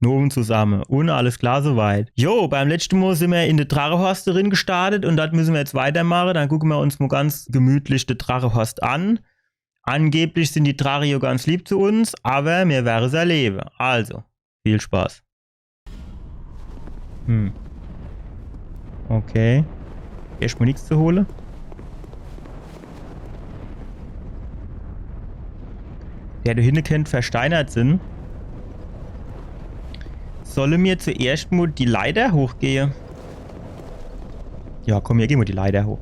Nur um zusammen. Und alles klar soweit. Jo, beim letzten Mal sind wir in der Drachehorst drin gestartet und das müssen wir jetzt weitermachen. Dann gucken wir uns mal ganz gemütlich die Drachehorst an. Angeblich sind die Drache ganz lieb zu uns, aber mir wäre es erleben. Also, viel Spaß. Okay. Erstmal nichts zu holen. Der da hinten könnte versteinert sind. Solle mir zuerst mal die Leiter hochgehen? Ja, komm, hier gehen wir die Leiter hoch.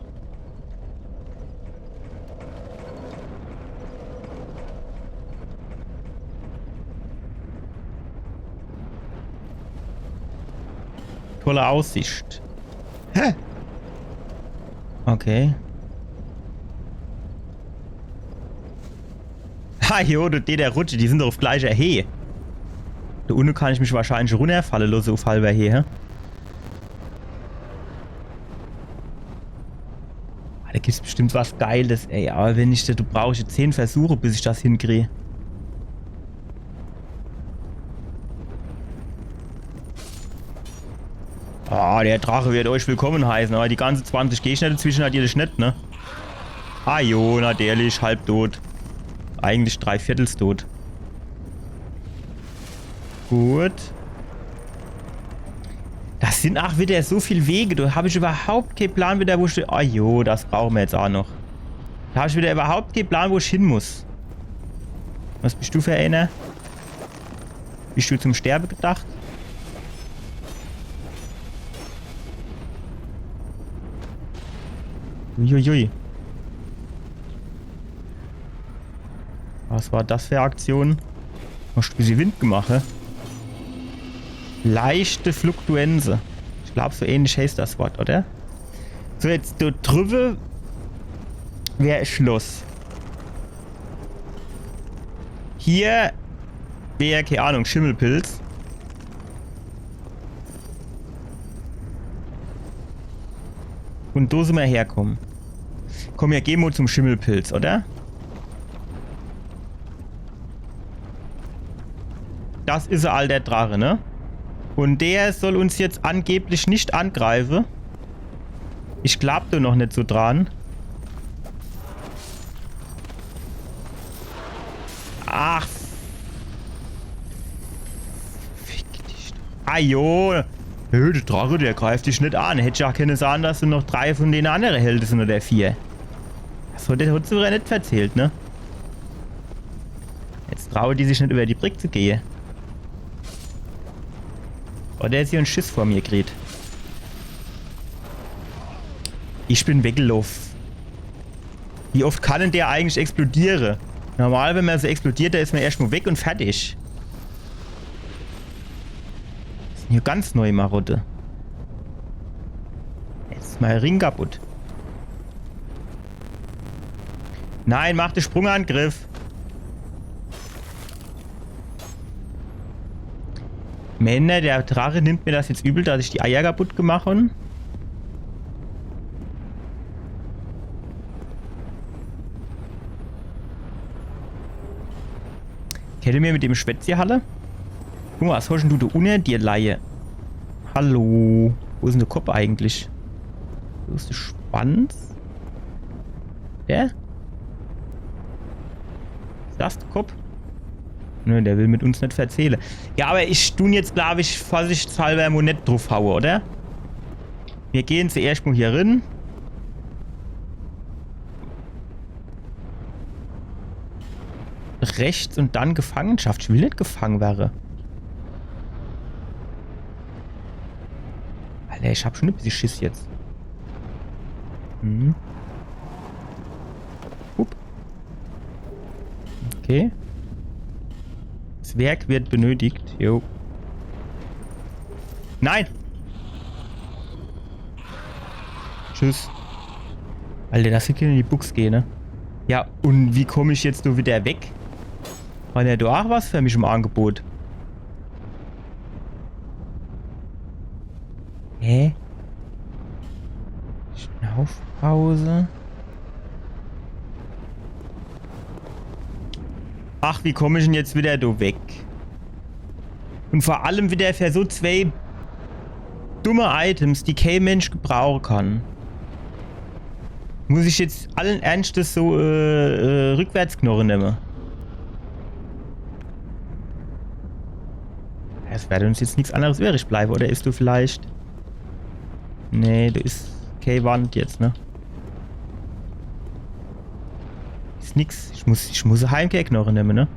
Tolle Aussicht. Hä? Okay. Ha, jo, der Rutsche, die sind doch auf gleicher Höhe. Da unten kann ich mich wahrscheinlich runterfallen lassen auf halber Höhe. Da gibt es bestimmt was Geiles, ey. Aber wenn ich das, du brauchst 10 Versuche, bis ich das hinkriege. Ah, der Drache wird euch willkommen heißen, aber die ganze 20 G-Schnitte dazwischen hat ihr das nicht, ne? Ah jo, natürlich, halb tot. Eigentlich 3/4 tot. Gut. Das sind auch wieder so viele Wege. Da habe ich überhaupt keinen Plan wieder, wo ich... Ah jo, das brauchen wir jetzt auch noch. Da habe ich wieder überhaupt keinen Plan, wo ich hin muss. Was bist du für einer? Bist du zum Sterben gedacht? Uiuiui. Was war das für eine Aktion? Hast du ein bisschen Wind gemacht? Leichte Fluktuenze. Ich glaube, so ähnlich heißt das Wort, oder? So, jetzt da drüben wäre Schloss. Hier wäre, keine Ahnung, Schimmelpilz. Und da sind wir herkommen. Komm, ja, gehen wir zum Schimmelpilz, oder? Das ist ein alter Drache, ne? Und der soll uns jetzt angeblich nicht angreifen. Ich glaub da noch nicht so dran. Ach. Fick dich doch. Ah jo. Der Drache, der greift dich nicht an. Hätte ich auch keine sagen, dass du noch 3 von den anderen Helden sind oder 4. Das hat der Hutzurer nicht erzählt, ne? Jetzt trauen die sich nicht über die Brücke zu gehen. Oh, der ist hier ein Schiss vor mir gerät. Ich bin weggelaufen. Wie oft kann denn der eigentlich explodieren? Normal, wenn man so explodiert, da ist man erstmal weg und fertig. Das ist hier ganz neu, Marotte. Jetzt ist mein Ring kaputt. Nein, mach den Sprungangriff. Männer, der Drache nimmt mir das jetzt übel, dass ich die Eier kaputt gemacht habe. Kennt ihr mir mit dem Schwätzchen-Halle? Guck mal, was hast denn du da unten dir Laie? Hallo. Wo ist denn der Kopf eigentlich? Wo ist der Schwanz? Der? Ist das der Kopf? Nö, der will mit uns nicht verzählen. Ja, aber ich tue jetzt, glaube ich, vorsichtshalber mal nicht drauf hauen, oder? Wir gehen zuerst mal hier rein. Rechts und dann Gefangenschaft. Ich will nicht gefangen werden. Alter, ich hab schon ein bisschen Schiss jetzt. Hup. Okay. Das Werk wird benötigt. Jo. Nein! Tschüss. Alter, das hier in die Buchs gehen, ne? Ja, und wie komme ich jetzt nur wieder weg? War der da auch was für mich im Angebot? Hä? Schnaufpause. Ach, wie komme ich denn jetzt wieder da weg? Und vor allem wieder für so zwei dumme Items, die kein Mensch gebrauchen kann. Muss ich jetzt allen Ernstes so Rückwärtsknorren nehmen? Es werde uns jetzt nichts anderes übrig bleiben, oder ist du vielleicht... Nee, du ist keine Wand jetzt, ne? Ist nix. Ich muss eine Heimkehrknochen nehmen, ne?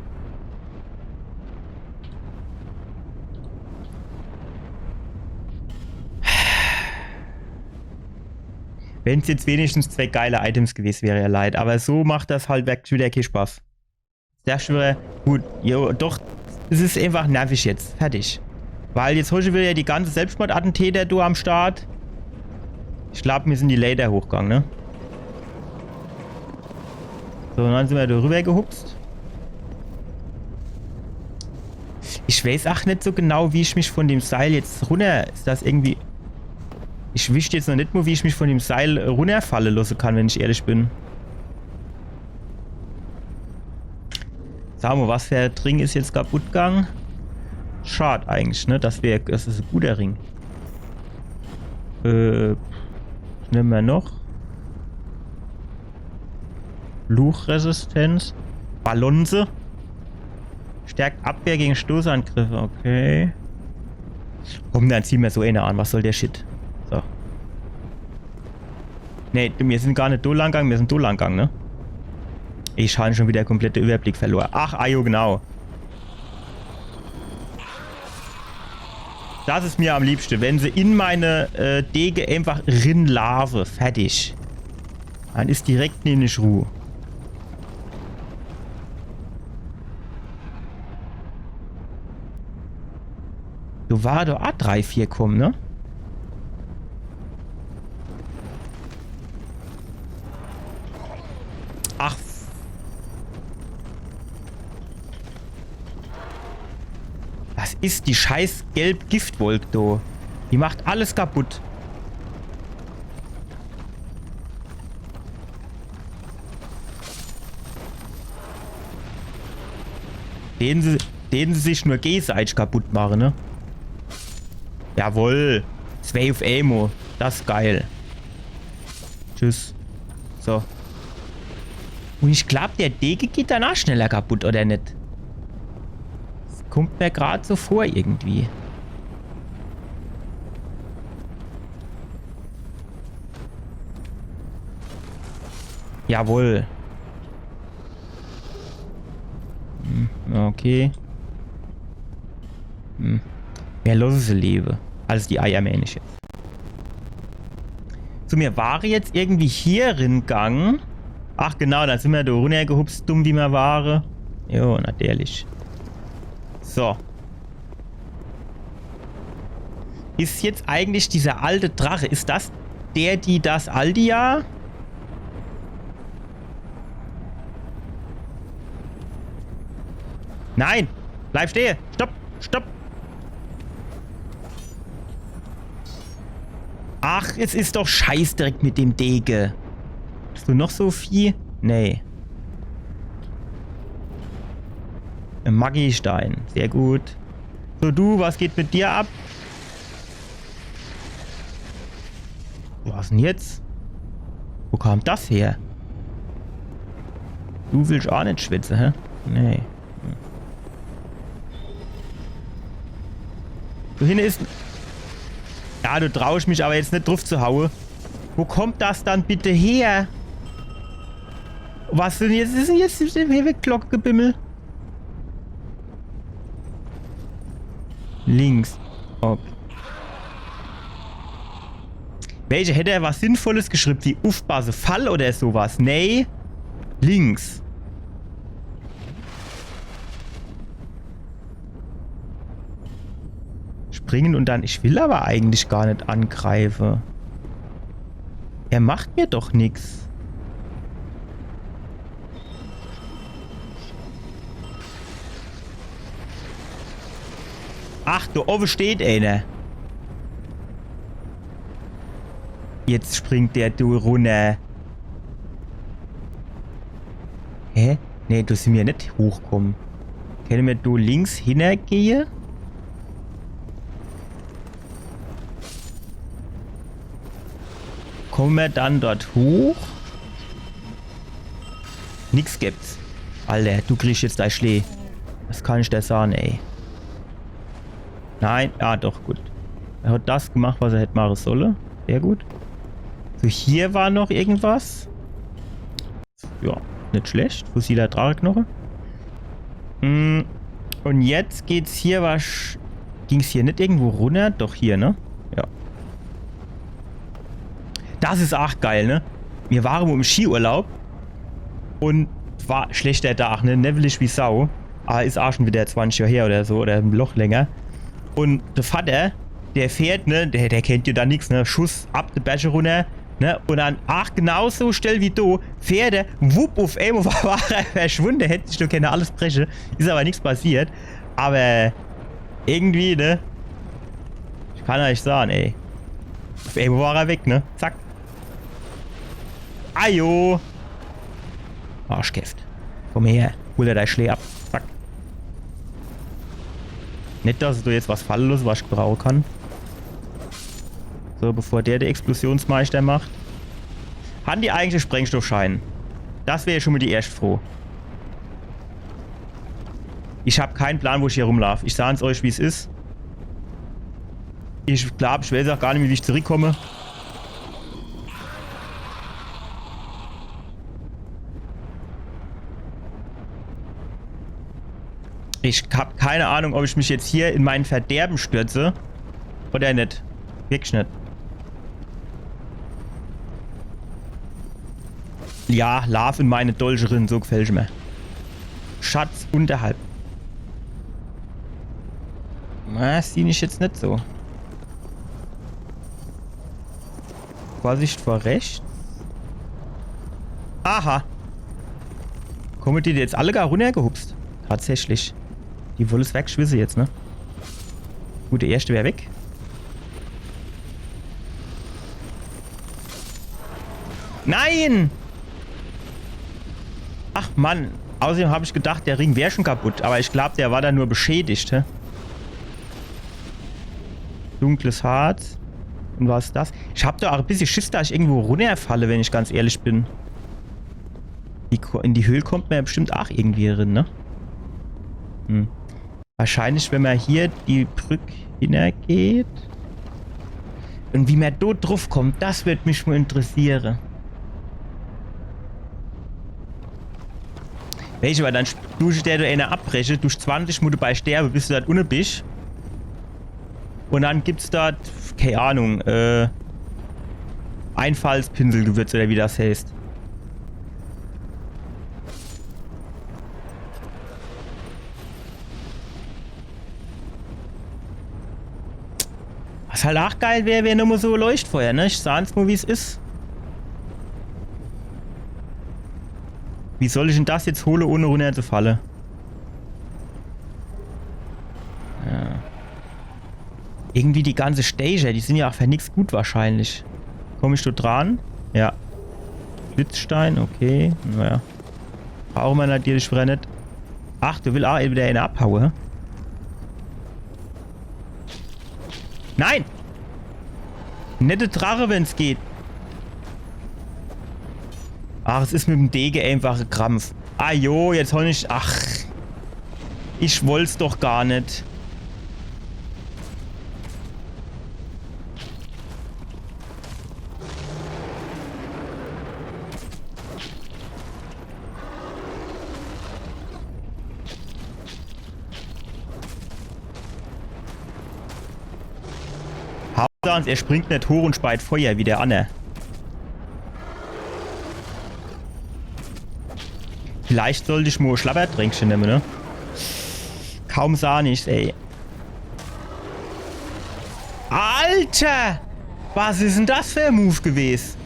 Wenn es jetzt wenigstens zwei geile Items gewesen wäre, ja leid. Aber so macht das halt wirklich wieder keinen Spaß. Der schwöre, gut, jo, doch, es ist einfach nervig jetzt. Fertig. Weil jetzt heute wieder die ganze Selbstmordattentäter du am Start. Ich glaube, mir sind die Lader hochgegangen, ne? So, und dann sind wir da rüber gehupst. Ich weiß auch nicht so genau, wie ich mich von dem Seil jetzt runter... Ist das irgendwie... Ich wüsste jetzt noch nicht mal, wie ich mich von dem Seil runterfallen lassen kann, wenn ich ehrlich bin. Sag mal, was für ein Ring ist jetzt kaputt gegangen? Schade eigentlich, ne? Das ist ein guter Ring. Nehmen wir noch. Fluchresistenz. Ballonse. Stärkt Abwehr gegen Stoßangriffe. Okay. Komm, dann ziehen wir so eine an. Was soll der Shit? So. Ne, wir sind gar nicht da lang gegangen. Wir sind da lang gegangen, ne? Ich habe schon wieder komplett den Überblick verloren. Ach, Ayo, genau. Das ist mir am liebsten, wenn sie in meine Dege einfach rinlave. Fertig. Dann ist direkt nämlich Ruhe. Du war doch A3-4 kommen, ne? Ach. Was ist die scheiß gelb-Giftwolke, do? Die macht alles kaputt. Den sie sich nur gegenseitig kaputt machen, ne? Jawohl. 12 Amo. Das ist geil. Tschüss. So. Und ich glaube, der Dege geht danach schneller kaputt, oder nicht? Das kommt mir gerade so vor, irgendwie. Jawohl. Okay. Mehr lose lebe. Als die Eiermännchen. So, mir war jetzt irgendwie hier gegangen. Ach genau, da sind wir da runtergehupst, dumm wie wir waren. Jo, natürlich. So. Ist jetzt eigentlich dieser alte Drache, ist das der, die das Aldia? Nein! Bleib stehen! Stopp! Stopp! Ach, es ist doch scheiß direkt mit dem Dege. Hast du noch so viel? Nee. Ein Magiestein. Sehr gut. So, du, was geht mit dir ab? Was denn jetzt? Wo kam das her? Du willst auch nicht schwitzen, hä? Nee. Du hinten ist... Ja, du traust mich aber jetzt nicht drauf zu hauen. Wo kommt das dann bitte her? Was denn jetzt? Ist denn jetzt hier Glockengebimmel? Links. Okay. Welche hätte er was Sinnvolles geschrieben? Wie Aufpasse, Fall oder sowas? Nee. Links. Springen und dann... Ich will aber eigentlich gar nicht angreifen. Er macht mir doch nichts. Ach, da oben steht einer. Jetzt springt der du runter. Hä? Nee, du sind wir nicht hochkommen. Können wir du links hingehen? Kommen wir dann dort hoch? Nix gibt's. Alter, du kriegst jetzt dein Schlee. Was kann ich dir sagen, ey? Nein, ja doch, gut. Er hat das gemacht, was er hätte machen sollen. Sehr gut. So, hier war noch irgendwas. Ja, nicht schlecht. Fossiler Dracheknochen. Und jetzt geht's hier was... Ging's hier nicht irgendwo runter? Doch hier, ne? Ja. Das ist auch geil, ne? Wir waren im Skiurlaub. Und war schlechter Tag, ne? Nevelig wie Sau. Aber ist auch schon wieder 20 Jahre her oder so. Oder ein Loch länger. Und der Vater, der fährt, ne? Der kennt ja da nichts, ne? Schuss ab die Berge runter. Ne? Und dann, ach, genauso schnell wie du, fährt er, wupp, auf einmal war er verschwunden. Hätte ich doch gerne alles brechen. Ist aber nichts passiert. Aber irgendwie, ne? Ich kann euch sagen, ey. Auf einmal war er weg, ne? Zack. Ajo. Arschkäft. Komm her. Hol dir dein Schlee ab. Zack. Nicht, dass du jetzt was fallen lässt, was ich brauchen kann. So, bevor der Explosionsmeister macht. Haben die eigentlich Sprengstoffschein? Das wäre schon mal die erste froh. Ich habe keinen Plan, wo ich hier rumlaufe. Ich sage es euch, wie es ist. Ich glaube, ich weiß auch gar nicht, wie ich zurückkomme. Ich habe keine Ahnung, ob ich mich jetzt hier in mein Verderben stürze. Oder nicht. Wirklich nicht. Ja, lauf in meine Dolcherin, so gefällt mir. Schatz unterhalb. Das sehe ich jetzt nicht so. Vorsicht vor rechts. Aha. Kommen die jetzt alle gar runtergehupst? Tatsächlich. Die wollen es wegschwissen jetzt, ne? Gut, der erste wäre weg. Nein! Ach Mann, außerdem habe ich gedacht, der Ring wäre schon kaputt. Aber ich glaube, der war da nur beschädigt. Hä? Dunkles Harz. Und was ist das? Ich habe da auch ein bisschen Schiss, dass ich irgendwo runterfalle, wenn ich ganz ehrlich bin. In die Höhle kommt man ja bestimmt auch irgendwie drin, ne? Wahrscheinlich, wenn man hier die Brücke hintergeht. Und wie man dort drauf kommt, das wird mich mal interessieren. Welche, weil dann durch der du eine abbreche, durch 20 Minuten bei Sterbe, bis du dort unten bist. Und dann gibt's dort, keine Ahnung, Einfallspinselgewürz oder wie das heißt. Was halt auch geil wäre, wäre nur so Leuchtfeuer, ne? Ich sag's mal, wie es ist. Wie soll ich denn das jetzt holen, ohne runterzufallen? Ja. Irgendwie die ganze Stage, die sind ja auch für nichts gut wahrscheinlich. Komme ich dort dran? Ja. Blitzstein, okay. Naja. Brauchen wir natürlich wieder nicht. Ach, du willst auch wieder eine abhauen, hä? Nein! Nette Drache, wenn es geht. Ach, es ist mit dem Dege einfach ein Krampf. Ah jo, jetzt hol ich... Ach. Ich wollt's doch gar nicht. Hauptsache, er springt nicht hoch und speit Feuer wie der Anne. Vielleicht sollte ich mal Schlappertränkchen nehmen, ne? Kaum sah nichts, ey. Alter! Was ist denn das für ein Move gewesen?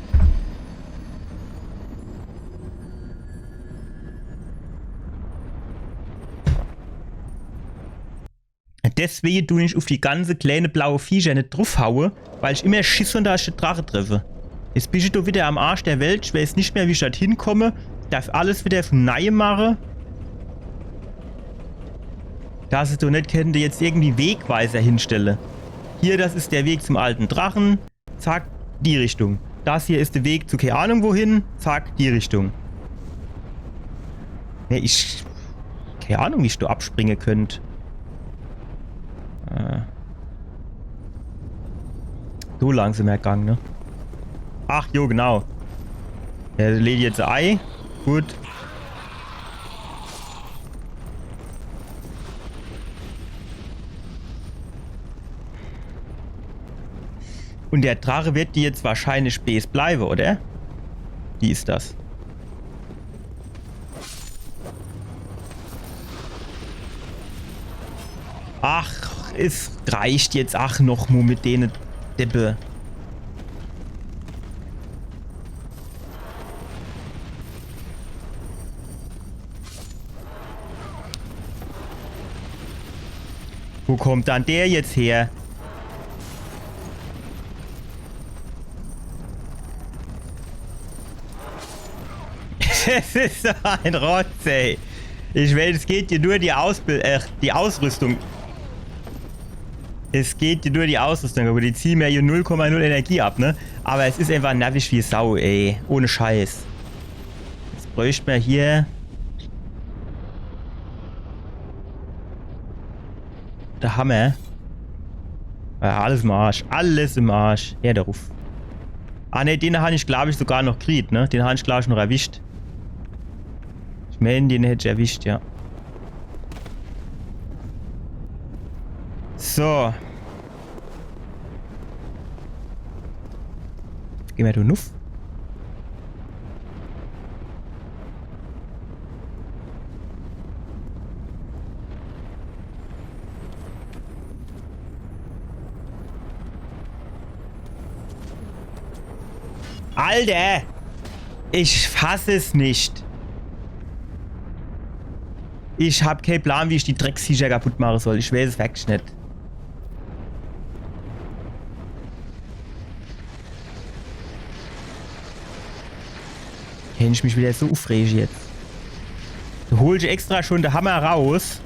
Deswegen tue ich auf die ganze kleine blaue Viecher nicht draufhaue, weil ich immer Schiss und da ich den Drache treffe. Jetzt bin ich doch wieder am Arsch der Welt, ich weiß nicht mehr, wie ich da hinkomme. Darf alles wieder von Neue machen. Dass ich doch nicht könnte jetzt irgendwie Wegweiser hinstelle. Hier, das ist der Weg zum alten Drachen. Zack, die Richtung. das hier ist der Weg zu keine Ahnung wohin. Zack, die Richtung. Ja, keine Ahnung, wie ich da abspringen könnte. So langsam ergangen, ne? Ach, jo, genau. Ja, der lädt jetzt ein Ei. Gut. Und der Drache wird die jetzt wahrscheinlich Späß bleiben, oder? Wie ist das? Ach, es reicht jetzt. Ach, noch mal mit denen Deppe. Wo kommt dann der jetzt her? Es ist so ein Rotz, ey. Ich will, es geht dir nur die Ausrüstung. Es geht dir nur die Ausrüstung, aber die ziehen mir hier 0,0 Energie ab, ne? Aber es ist einfach nervig wie Sau, ey. Ohne Scheiß. Jetzt bräuchte man hier... Der Hammer. Ja, alles im Arsch. Alles im Arsch. Ja, der Ruf. Ah, ne, den habe ich, glaube ich, sogar noch gekriegt, ne? Den habe ich, glaube ich, noch erwischt. Ich meine, den hätte ich erwischt, ja. So. Geh mal, du Nuff. Alter! Ich fasse es nicht. Ich hab keinen Plan, wie ich die Drecksviecher kaputt machen soll. Ich weiß es wirklich nicht. Kenn ich mich wieder so aufregen jetzt. Du holst extra schon den Hammer raus.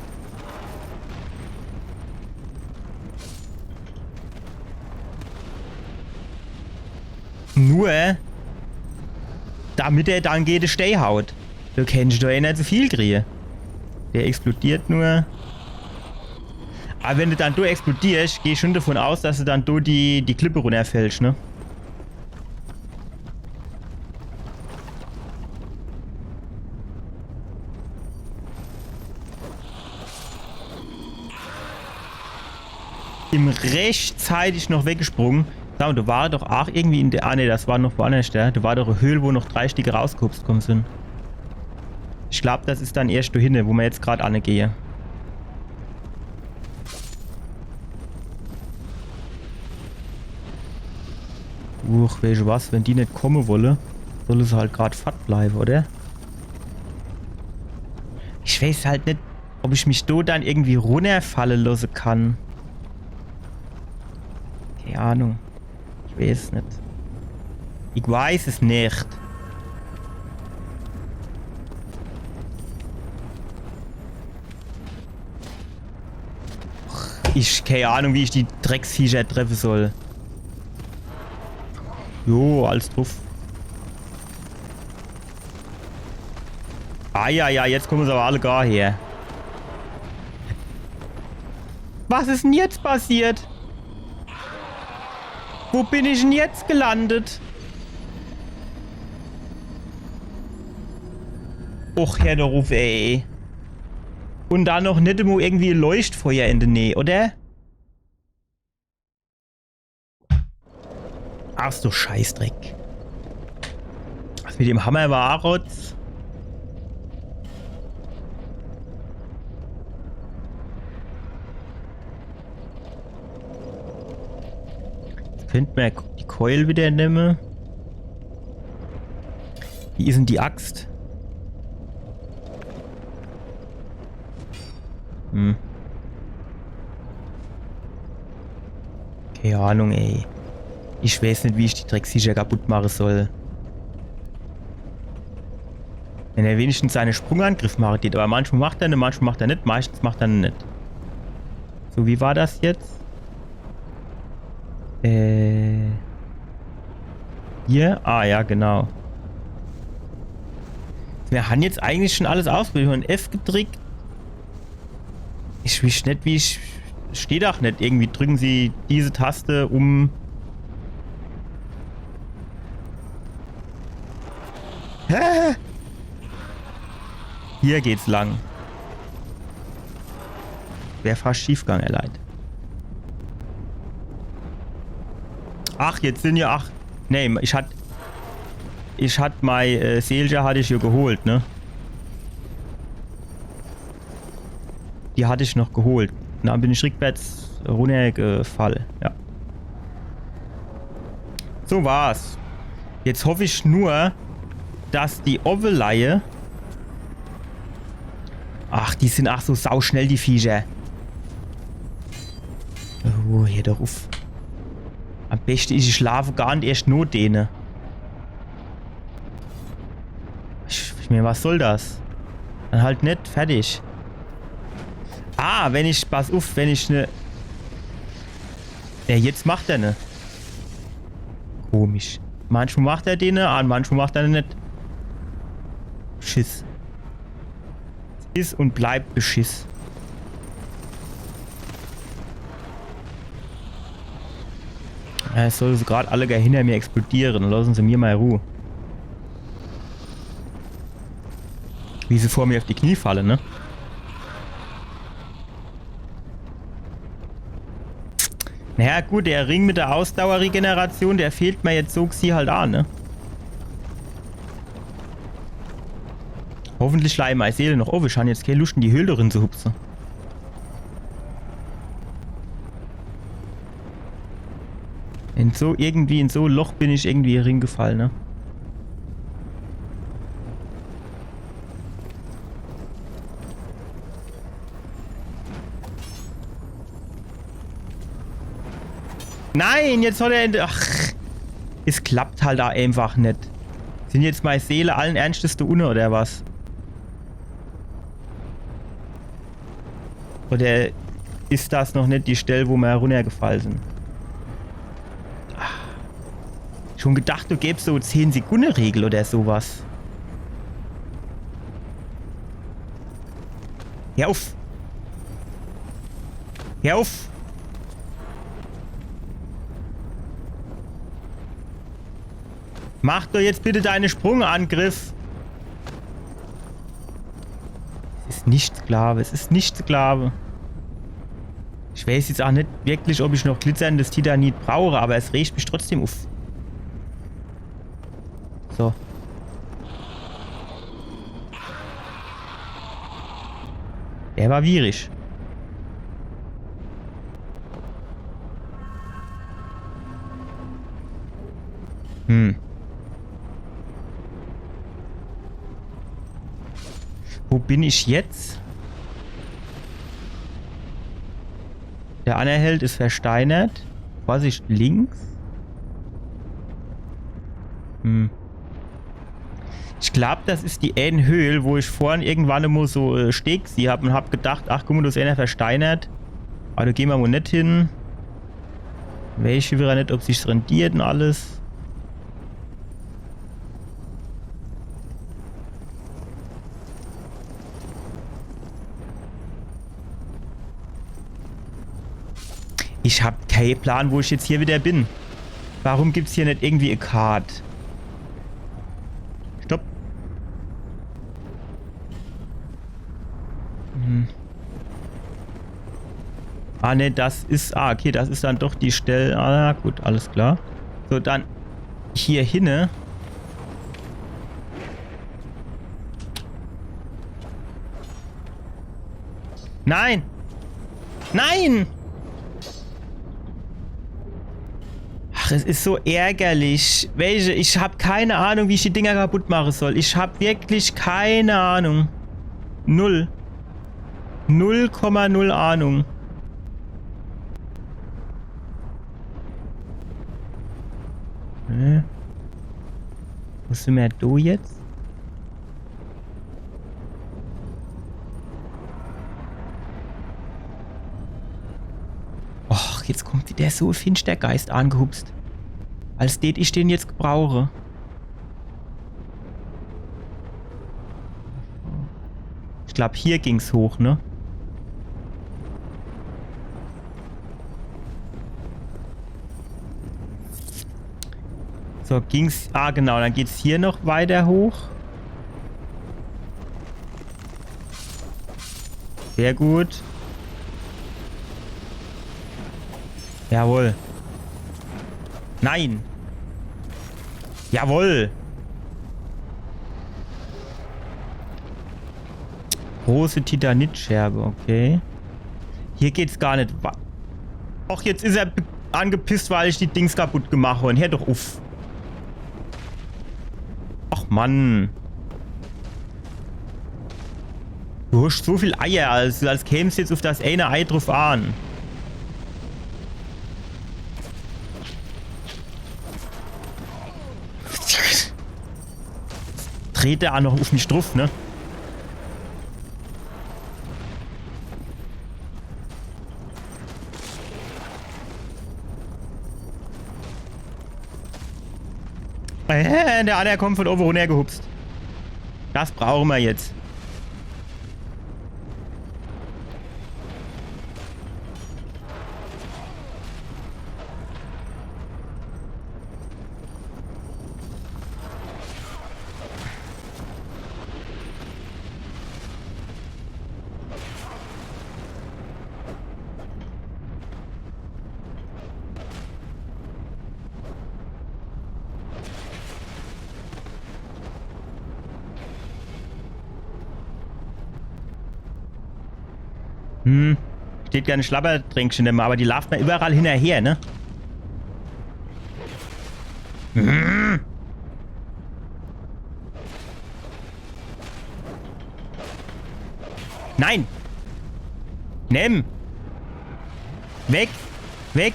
Nur, damit er dann geht, Stehhaut. Du kennst doch eh nicht so viel kriegen. Der explodiert nur. Aber wenn du dann du explodierst, geh ich schon davon aus, dass du dann du die Klippe runterfällst, ne? Im rechtzeitig noch weggesprungen. Sag mal, du war doch auch irgendwie in der... Ah ne, das war noch woanders, der. Du war doch eine Höhle, wo noch 3 Stücke rausgekupst kommen sind. Ich glaube, das ist dann erst da hinten, wo wir jetzt gerade angehen. Weißt du was? Wenn die nicht kommen wollen, soll es halt gerade fett bleiben, oder? Ich weiß halt nicht, ob ich mich da dann irgendwie runterfallen lassen kann. Keine Ahnung. Ich weiß es nicht. Ich weiß es nicht. Keine Ahnung, wie ich die Drecksviecher treffen soll. Jo, alles drauf. Ah ja, jetzt kommen sie aber alle gar her. Was ist denn jetzt passiert? Wo bin ich denn jetzt gelandet? Och, Herr der Ruf, ey. Und da noch nicht immer irgendwie Leuchtfeuer in der Nähe, oder? Ach du Scheißdreck. Was mit dem Hammer war, Rotz? Jetzt könnte man die Keul wieder nehmen. Wie ist denn die Axt? Keine Ahnung, ey. Ich weiß nicht, wie ich die Drecksviecher kaputt machen soll. Wenn er wenigstens seinen Sprungangriff macht, aber manchmal macht er nicht, manchmal macht er nicht, meistens macht er nicht. So, wie war das jetzt? Hier? Ah, ja, genau. Wir haben jetzt eigentlich schon alles ausprobiert. Und F gedrückt. Ich weiß nicht, wie ich... Steht auch nicht. Irgendwie drücken Sie diese Taste, um... Hä? Hier geht's lang. Wäre fast Schiefgang erleidet. Ach, jetzt sind ja... Ach, nee, ich hatte mein Seelja hatte ich ja geholt, ne? Die hatte ich noch geholt. Und dann bin ich rückwärts runtergefallen, ja. So war's. Jetzt hoffe ich nur, dass die Oveleihe... Ach, die sind ach so sauschnell, die Viecher. Oh, hier doch auf. Am besten ist, ich schlafe gar nicht erst nur denen. Ich mir, was soll das? Dann halt nicht, fertig. Ah, wenn ich, pass auf, wenn ich ne... Ja, jetzt macht er ne. Komisch. Manchmal macht er den an, manchmal macht er nicht. Schiss. Ist und bleibt Beschiss. Es soll so gerade alle gar hinter mir explodieren. Lassen Sie mir mal Ruhe. Wie sie vor mir auf die Knie fallen, ne? Naja, gut, der Ring mit der Ausdauerregeneration, der fehlt mir jetzt so sie halt an, ne? Hoffentlich schleimen meine Seele noch auf. Ich habe jetzt keine Lust, in die Höhle drin zu hupsen. In so ein Loch bin ich irgendwie reingefallen, ne? Nein, jetzt soll er... Ach, es klappt halt da einfach nicht. Sind jetzt meine Seele allen Ernstes da unten oder was? Oder ist das noch nicht die Stelle, wo wir runtergefallen sind? Ach, schon gedacht, du gäbst so 10-Sekunden-Regel oder sowas. Hör auf! Hör auf! Mach doch jetzt bitte deinen Sprungangriff! Es ist nicht Sklave, es ist nicht Sklave. Ich weiß jetzt auch nicht wirklich, ob ich noch glitzerndes Titanit brauche, aber es regt mich trotzdem auf. So. Der war wierig. Wo bin ich jetzt? Der Anerheld ist versteinert. Vorsicht, links. Ich glaube, das ist die Höhle, wo ich vorhin irgendwann immer so Steg sie habe und habe gedacht, ach guck mal, das ist einer versteinert. Aber da gehen wir wohl nicht hin. Welche wäre nicht, ob sich's rendiert und alles. Ich habe keinen Plan, wo ich jetzt hier wieder bin. Warum gibt es hier nicht irgendwie eine Karte? Stopp. Ah, ne, das ist... Ah, okay, das ist dann doch die Stelle... Ah, gut, alles klar. So, dann hier hinne. Nein! Nein! Ach, es ist so ärgerlich. Welche? Ich habe keine Ahnung, wie ich die Dinger kaputt machen soll. Ich habe wirklich keine Ahnung. 0,0 Ahnung. Wo sind wir da jetzt? Och, jetzt kommt wieder so ein Finstergeist angehupst. Als det ich den jetzt brauche. Ich glaube, hier ging's hoch, ne? So, ging's... Ah, genau, dann geht's hier noch weiter hoch. Sehr gut. Jawohl. Nein. Jawohl. Große Titanitscherbe, okay. Hier geht's gar nicht. Och, jetzt ist er angepisst, weil ich die Dings kaputt gemacht habe. Hör doch auf. Ach, Mann. Du hast so viel Eier, als kämst jetzt auf das eine Ei drauf an. Dreht er auch noch auf mich drauf, ne? Der andere kommt von oben runter gehupst. Das brauchen wir jetzt. Steht gerne Schlabbertränkchen immer, aber die laufen mir überall hinterher, ne? Nein! Nimm! Weg! Weg!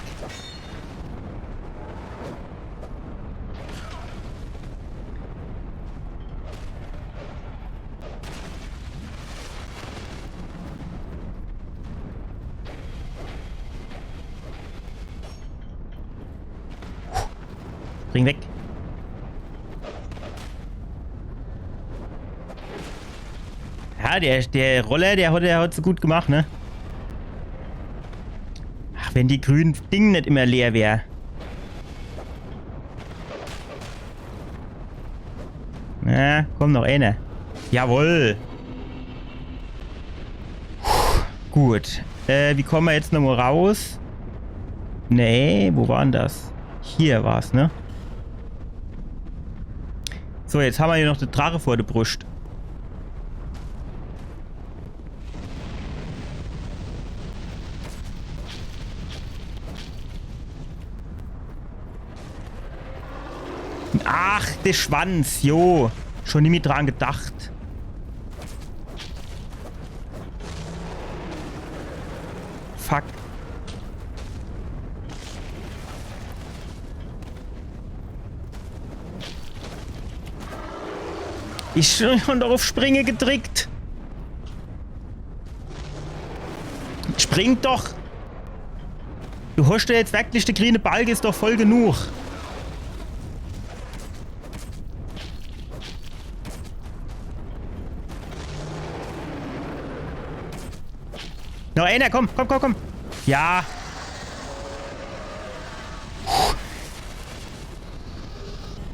Bring weg. Ja, der Roller, der hat so gut gemacht, ne? Ach, wenn die grünen Dinge nicht immer leer wäre. Na, komm noch einer. Jawohl. Gut. Wie kommen wir jetzt nochmal raus? Nee, wo war denn das? Hier war's, ne? So, jetzt haben wir hier noch die Drache vor der Brust. Ach, der Schwanz, jo. Schon nie mit dran gedacht. Fuck. Ich schon doch auf Springe gedrückt. Spring doch. Du hast ja jetzt wirklich, der grüne Balg ist doch voll genug. Noch einer, komm. Ja.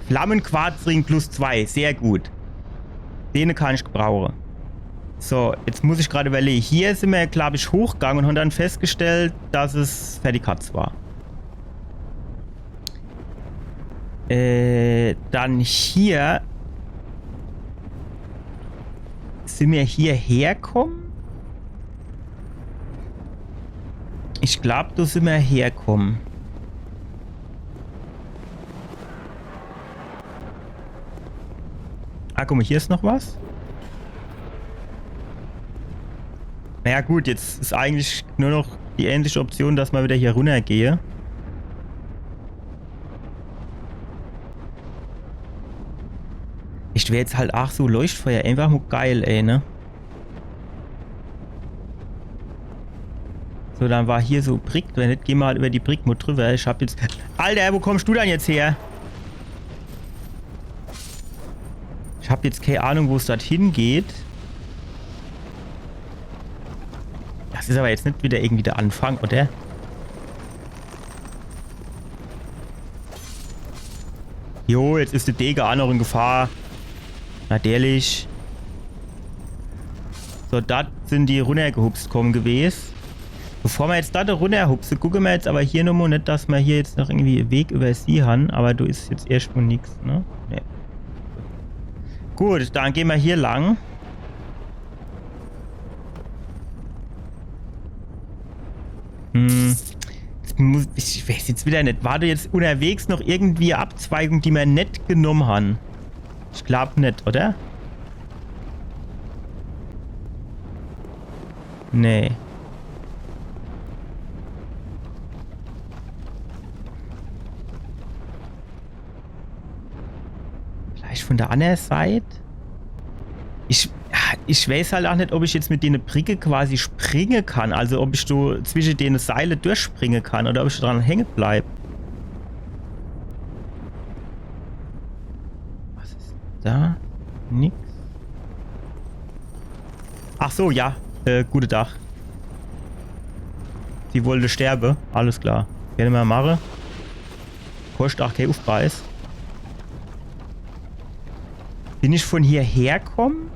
Flammenquarzring +2, sehr gut. Den kann ich gebrauchen. So, jetzt muss ich gerade überlegen. Hier sind wir, glaube ich, hochgegangen und haben dann festgestellt, dass es Fertigkatz war. Dann hier sind wir hierher kommen. Ich glaube, da sind wir herkommen. Ah, guck mal, hier ist noch was. Naja gut, jetzt ist eigentlich nur noch die ähnliche Option, dass man wieder hier runter gehe. Ich wäre jetzt halt auch so Leuchtfeuer. Einfach nur geil, ey, ne? So, dann war hier so Brick. Wenn nicht, gehen wir halt über die Brickmut drüber. Ich hab jetzt... Alter, wo kommst du dann jetzt her? Ich hab jetzt keine Ahnung, wo es dorthin geht. Das ist aber jetzt nicht wieder irgendwie der Anfang, oder? Jo, jetzt ist die Dege auch noch in Gefahr. Natürlich. So, da sind die runtergehupst kommen gewesen. Bevor wir jetzt da runterhupsen, gucken wir jetzt aber hier nochmal nicht, dass wir hier jetzt noch irgendwie einen Weg über sie haben. Aber du ist jetzt erstmal nichts, ne? Nee. Gut, dann gehen wir hier lang. Ich weiß jetzt wieder nicht. War da jetzt unterwegs noch irgendwie eine Abzweigung, die wir nicht genommen haben? Ich glaube nicht, oder? Nee. Vielleicht von der anderen Seite? Ich weiß halt auch nicht, ob ich jetzt mit denen Brücke quasi springen kann. Also ob ich so zwischen den Seile durchspringen kann oder ob ich dran hängen bleibe. Was ist da? Nix. Ach so, ja. Gute Tag. Sie wollte sterben. Alles klar. Gerne mal machen. Kostet auch kein Aufpreis. Bin ich von hierher kommen?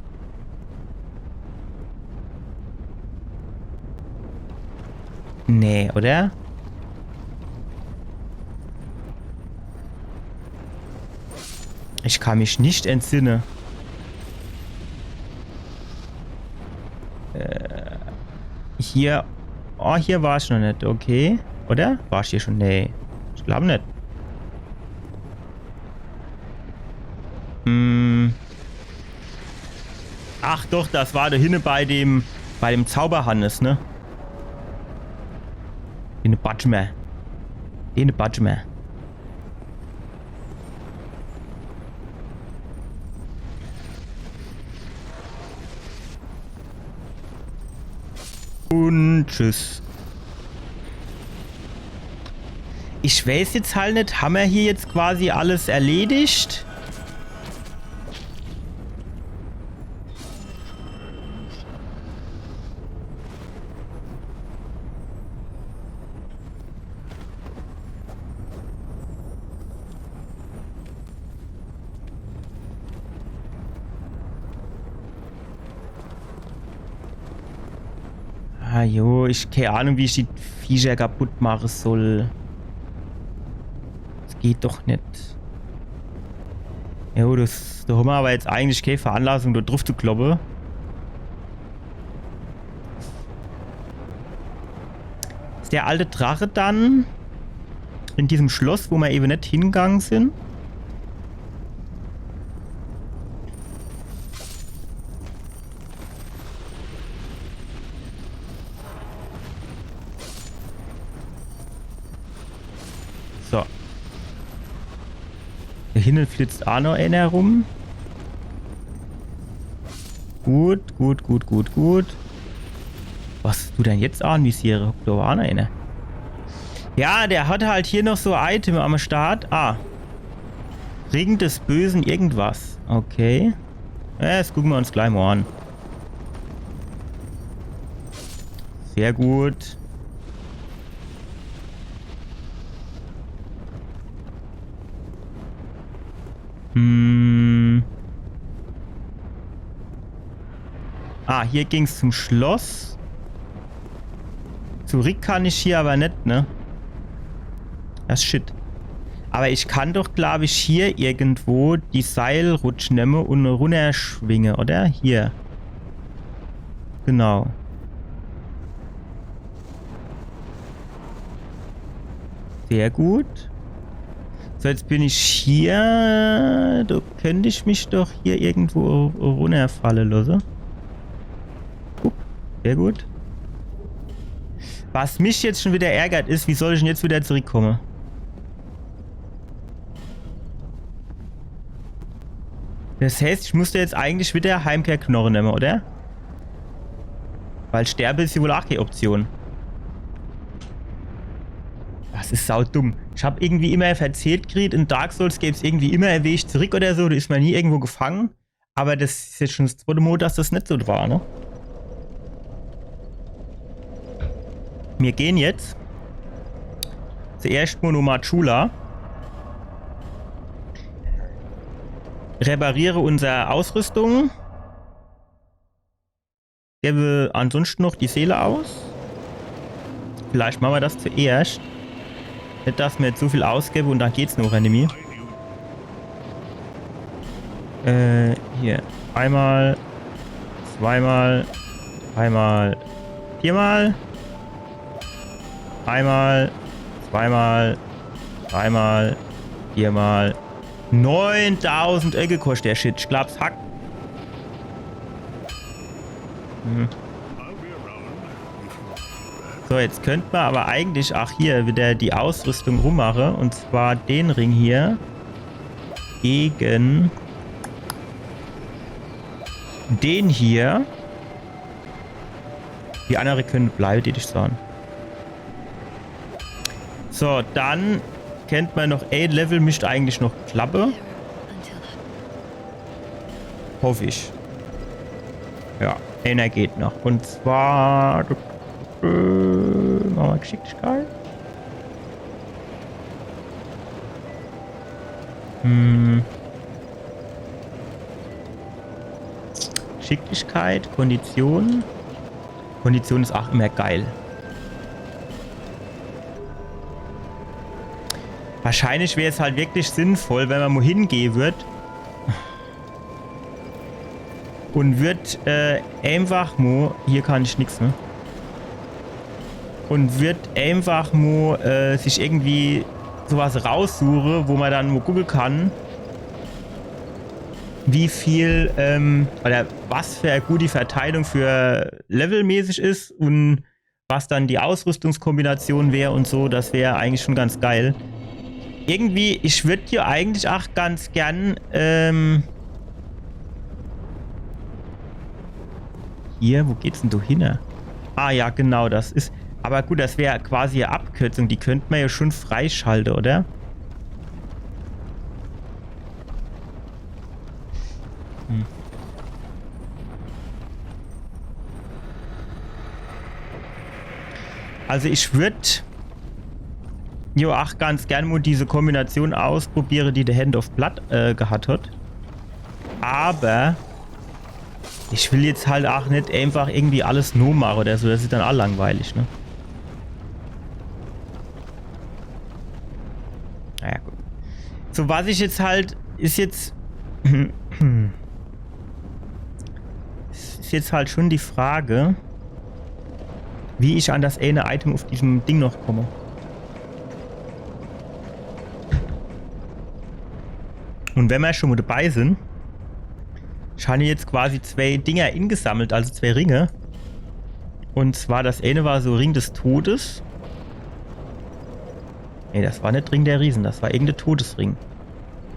Nee, oder? Ich kann mich nicht entsinnen. Hier... Oh, hier war ich noch nicht, okay. Oder? War ich hier schon? Nee. Ich glaube nicht. Ach doch, das war da hinten bei dem Zauberhannes, ne? Den Badgemer. Den Badgemer. Und tschüss. Ich weiß jetzt halt nicht, haben wir hier jetzt quasi alles erledigt? Ah jo, ich keine Ahnung, wie ich die Viecher kaputt machen soll. Das geht doch nicht. Jo, da haben wir aber jetzt eigentlich keine Veranlassung, da drauf zu kloppen. Ist der alte Drache dann in diesem Schloss, wo wir eben nicht hingegangen sind? So. Hier hinten flitzt auch noch einer herum. Gut, gut, gut, gut, gut. Was du denn jetzt anvisiere? Da war noch einer. Ja, der hat halt hier noch so ein Item am Start. Ah. Ring des Bösen irgendwas. Okay. Ja, das gucken wir uns gleich mal an. Sehr gut. Ah, hier ging es zum Schloss. Zurück kann ich hier aber nicht, ne? Das ist shit. Aber ich kann doch, glaube ich, hier irgendwo die Seilrutsch nehmen und runterschwingen, oder? Hier. Genau. Sehr gut. So, jetzt bin ich hier. Da könnte ich mich doch hier irgendwo runterfallen lassen. Sehr gut. Was mich jetzt schon wieder ärgert ist, wie soll ich denn jetzt wieder zurückkommen? Das heißt, ich musste jetzt eigentlich wieder Heimkehrknochen nehmen, oder? Weil Sterbe ist ja wohl auch keine Option. Das ist saudumm. Ich habe irgendwie immer erzählt, Grid, in Dark Souls gäbe es irgendwie immer einen Weg zurück oder so. Da ist man nie irgendwo gefangen. Aber das ist jetzt schon das zweite Mal, dass das nicht so war, ne? Wir gehen jetzt zuerst Monomachula. Repariere unsere Ausrüstung. Gebe ansonsten noch die Seele aus. Vielleicht machen wir das zuerst. Nicht, dass wir jetzt so viel ausgeben und dann geht's noch Enemy. Hier. Einmal, zweimal, dreimal, viermal. Einmal, zweimal, dreimal, viermal. 9000 Öcke kostet der Shit. Ich glaub's hackt. So, jetzt könnte man aber eigentlich auch hier wieder die Ausrüstung rummachen. Und zwar den Ring hier gegen den hier. Die anderen können bleiben, die ich sagen. So, dann kennt man noch 8 Level, müsste eigentlich noch klappen. Hoffe ich. Ja, einer geht noch. Und zwar machen wir Geschicklichkeit. Geschicklichkeit, Kondition. Kondition ist auch immer geil. Wahrscheinlich wäre es halt wirklich sinnvoll, wenn man mal hingehen wird und wird einfach mal, hier kann ich nichts, ne? Und wird einfach mal sich irgendwie sowas raussuchen, wo man dann mal gucken kann, wie viel oder was für eine gute Verteilung für levelmäßig ist und was dann die Ausrüstungskombination wäre und so. Das wäre eigentlich schon ganz geil. Irgendwie, ich würde hier eigentlich auch ganz gern hier, wo geht's denn du hin? Ah ja, genau, das ist. Aber gut, das wäre quasi eine Abkürzung. Die könnte man ja schon freischalten, oder? Also ich würde auch ganz gerne mal diese Kombination ausprobieren, die der Hand of Blood gehabt hat. Aber ich will jetzt halt auch nicht einfach irgendwie alles nur machen oder so. Das ist dann auch langweilig, ne? Naja, gut. So, was ich jetzt halt, ist jetzt halt schon die Frage, wie ich an das eine Item auf diesem Ding noch komme. Und wenn wir schon mal dabei sind, ich habe jetzt quasi 2 Dinger ingesammelt, also 2 Ringe. Und zwar das eine war so Ring des Todes. Ne, das war nicht Ring der Riesen, das war irgendein Todesring.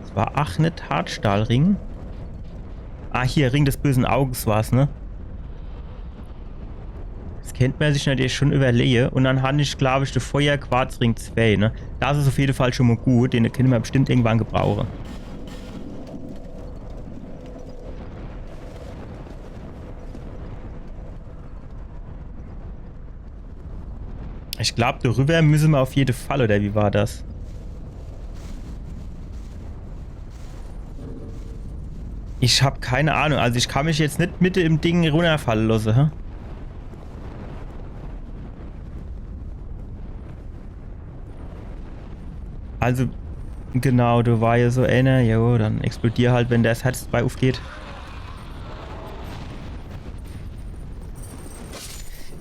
Das war ach nicht Hartstahlring. Ah, hier, Ring des bösen Auges war es, ne? Das kennt man sich natürlich schon überlegen. Und dann hatte ich, glaube ich, den Feuerquarzring 2, ne? Das ist auf jeden Fall schon mal gut, den können wir bestimmt irgendwann gebrauchen. Ich glaube, darüber müssen wir auf jeden Fall, oder wie war das? Ich habe keine Ahnung. Also ich kann mich jetzt nicht mitten im Ding runterfallen lassen, hä? Also, genau, du war ja so einer. Jo, dann explodier halt, wenn das Herz dabei aufgeht.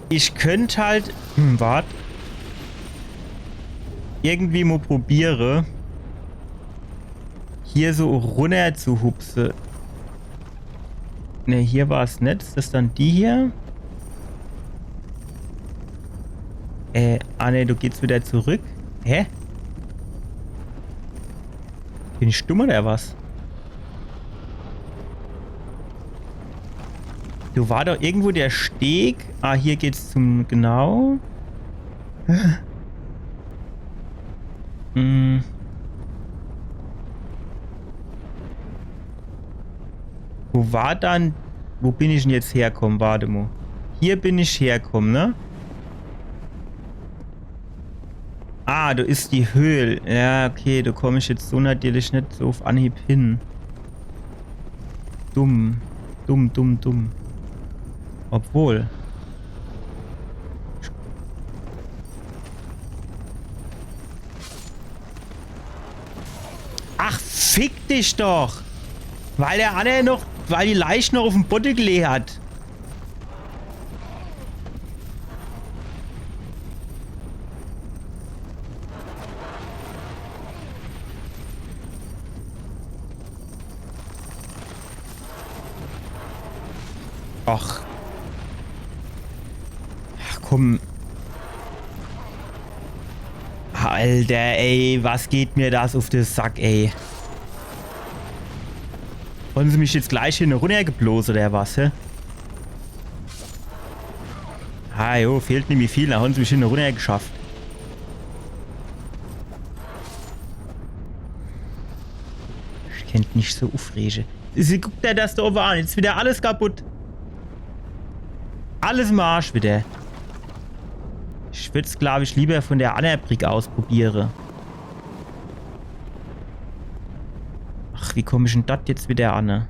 Ich könnte halt... warte. Irgendwie mal probiere, hier so runter zu hupsen. Ne, hier war es nicht. Ist das dann die hier? Ah ne, du gehst wieder zurück. Hä? Bin ich stumm oder was? Du war doch irgendwo der Steg. Ah, hier geht's zum... Genau. Hm. Wo war dann... Wo bin ich denn jetzt hergekommen? Warte mal. Hier bin ich hergekommen, ne? Ah, da ist die Höhle. Ja, okay, da komme ich jetzt so natürlich nicht so auf Anhieb hin. Dumm. Dumm, dumm, dumm. Obwohl. Ach, fick dich doch! Weil der andere noch... Weil die Leiche noch auf dem Boden gelegt hat. Ach. Ach komm. Alter, ey, was geht mir das auf den Sack, ey? Wollen sie mich jetzt gleich hin runtergeblosen oder was, hä? Ah, jo, fehlt nicht mehr viel, dann haben sie mich hin runter geschafft. Ich kennt nicht so aufregen. Sie guckt ja das da oben an, jetzt wieder alles kaputt. Alles im Arsch wieder. Ich würde es, glaube ich, lieber von der anderen Brick ausprobieren. Ach, wie komme ich denn das jetzt wieder an?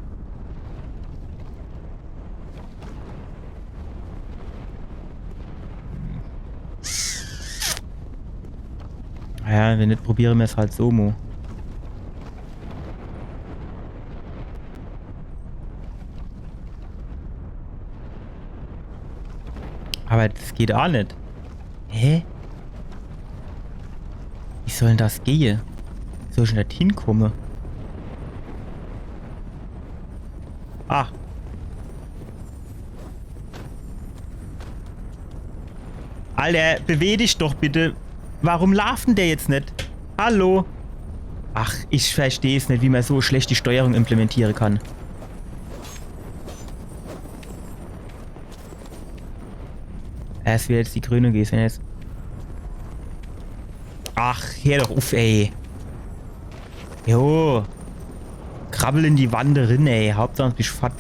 Ja, wenn nicht, probieren wir es halt so, Mo. Aber das geht auch nicht. Hä? Wie soll denn das gehen? Wie soll ich denn da hinkommen? Ah. Alter, beweg dich doch bitte. Warum laufen der jetzt nicht? Hallo? Ach, ich verstehe es nicht, wie man so schlecht die Steuerung implementieren kann. Es wird jetzt die grüne gehen jetzt. Ach, hör doch auf, ey. Jo. Krabbel in die Wand drin, ey. Hauptsache bist fett.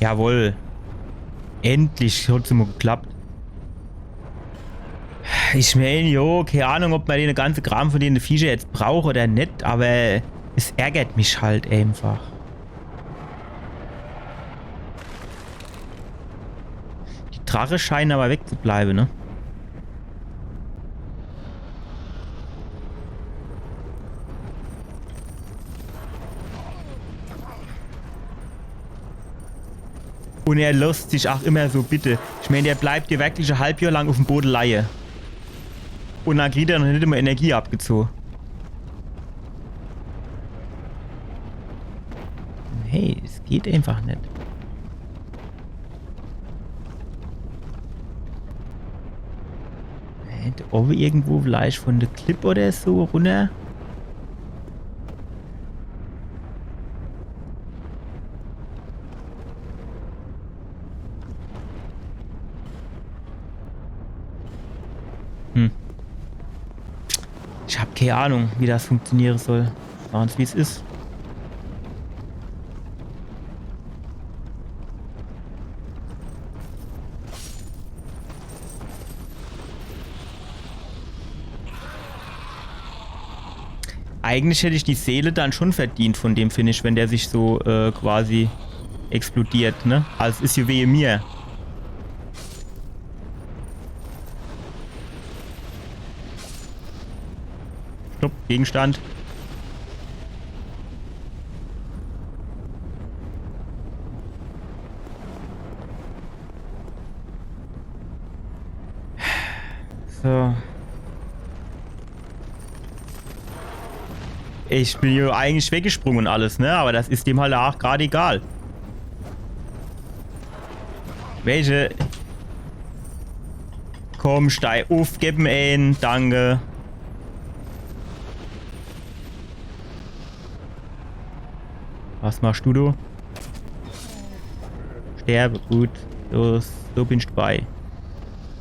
Jawohl. Endlich hat es mal geklappt. Ich meine, jo, keine Ahnung, ob man den ganzen Kram von den Viecher jetzt braucht oder nicht, aber es ärgert mich halt einfach. Die Drache scheinen aber wegzubleiben, ne? Und er lässt sich auch immer so, bitte. Ich meine, der bleibt hier wirklich ein halbes Jahr lang auf dem Boden leihe. Und dann kriegt er noch nicht immer Energie abgezogen. Hey, es geht einfach nicht. Da oben irgendwo vielleicht von der Clip oder so runter. Ich habe keine Ahnung, wie das funktionieren soll. Schauen wir, wie es ist. Eigentlich hätte ich die Seele dann schon verdient von dem Finish, wenn der sich so quasi explodiert, ne? Also es ist hier wehe mir. Stopp, Gegenstand. So. Ich bin hier eigentlich weggesprungen und alles, ne? Aber das ist dem halt auch gerade egal. Welche? Komm, steig auf, gib mir ein, danke. Was machst du? Sterbe, gut. So bin ich dabei.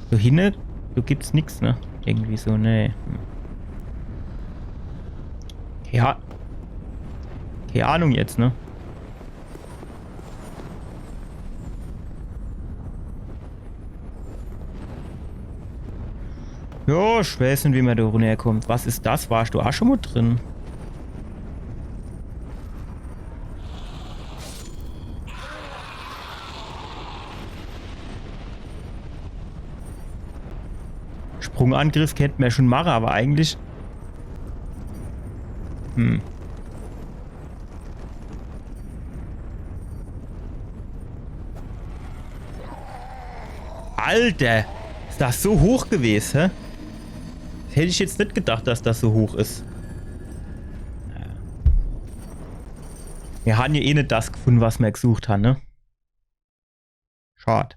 So hinten, so gibt's nix, ne? Irgendwie so, ne. Ja. Keine Ahnung jetzt, ne? Jo, ich weiß nicht, wie man da runterkommt. Was ist das? Warst du auch schon mal drin? Sprungangriff kennt man ja schon machen, aber eigentlich... Alter! Ist das so hoch gewesen, hä? Hätte ich jetzt nicht gedacht, dass das so hoch ist. Wir haben ja eh nicht das gefunden, was wir gesucht haben, ne? Schade.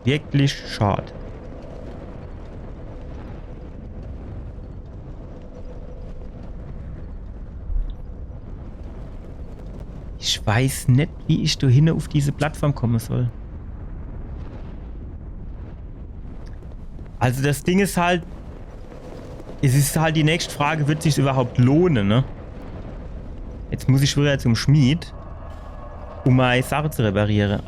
Wirklich schade. Ich weiß nicht, wie ich da hin auf diese Plattform kommen soll. Also das Ding ist halt... Es ist halt die nächste Frage, wird es sich überhaupt lohnen, ne? Jetzt muss ich wieder zum Schmied, um meine Sache zu reparieren.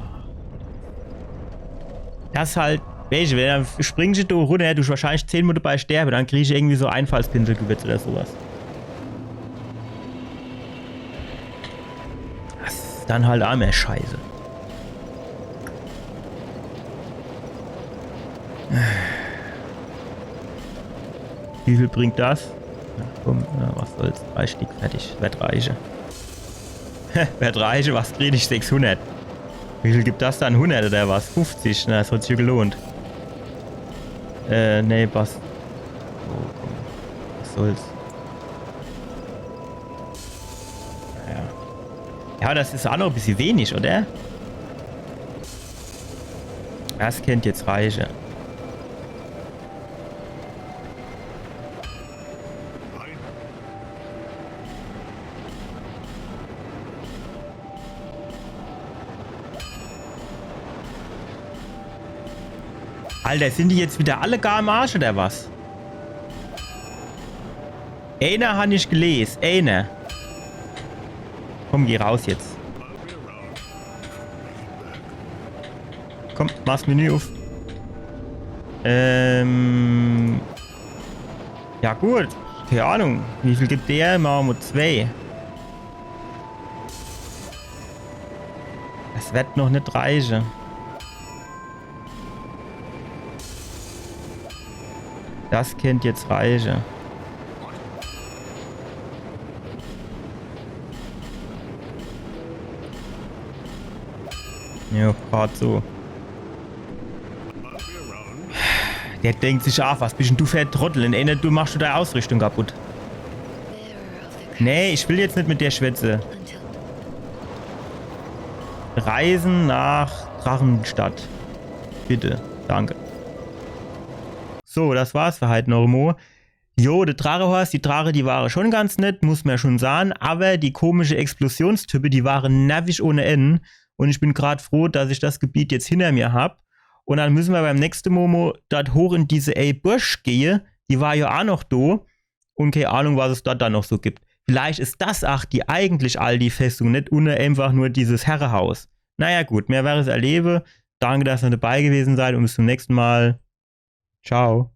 Das ist halt... Welche, wenn dann springst du da runter, du wahrscheinlich 10 Minuten dabei sterben, dann kriege ich irgendwie so Einfallspinselgewitz oder sowas. Das ist dann halt auch mehr Scheiße. Wie viel bringt das? Na komm, na, was soll's. 3 Stück, fertig. Wird reichen. Wird reichen, was kriege ich? 600. Wie viel gibt das dann? 100 oder was? 50? Na, das hat sich ja gelohnt. Nee, was? Oh, komm. Was soll's? Ja. Ja, das ist auch noch ein bisschen wenig, oder? Das könnte jetzt reichen. Alter, sind die jetzt wieder alle gar am Arsch oder was? Einer habe ich gelesen. Einer. Komm, geh raus jetzt. Komm, mach's Menü auf. Ja gut. Keine Ahnung. Wie viel gibt der? Machen wir 2. Das wird noch nicht reichen. Das kennt jetzt reichen. Ja, gerade so. Der denkt sich auch, was bist denn du für ein Trottel? Und du machst du deine Ausrüstung kaputt. Nee, ich will jetzt nicht mit der Schwätze. Reisen nach Drachenstadt. Bitte. Danke. So, das war's für heute noch mal. Jo, der Drachenhorst, die Drache, die waren schon ganz nett, muss man ja schon sagen. Aber die komische Explosionstype, die waren nervig ohne Ende. Und ich bin gerade froh, dass ich das Gebiet jetzt hinter mir habe. Und dann müssen wir beim nächsten Momo dort hoch in diese Bursch gehen. Die war ja auch noch da. Und keine Ahnung, was es dort dann noch so gibt. Vielleicht ist das auch die eigentlich Aldi-Festung, nicht einfach nur dieses Herrenhaus. Naja gut, mehr wäre es erleben. Danke, dass ihr dabei gewesen seid und bis zum nächsten Mal. Ciao.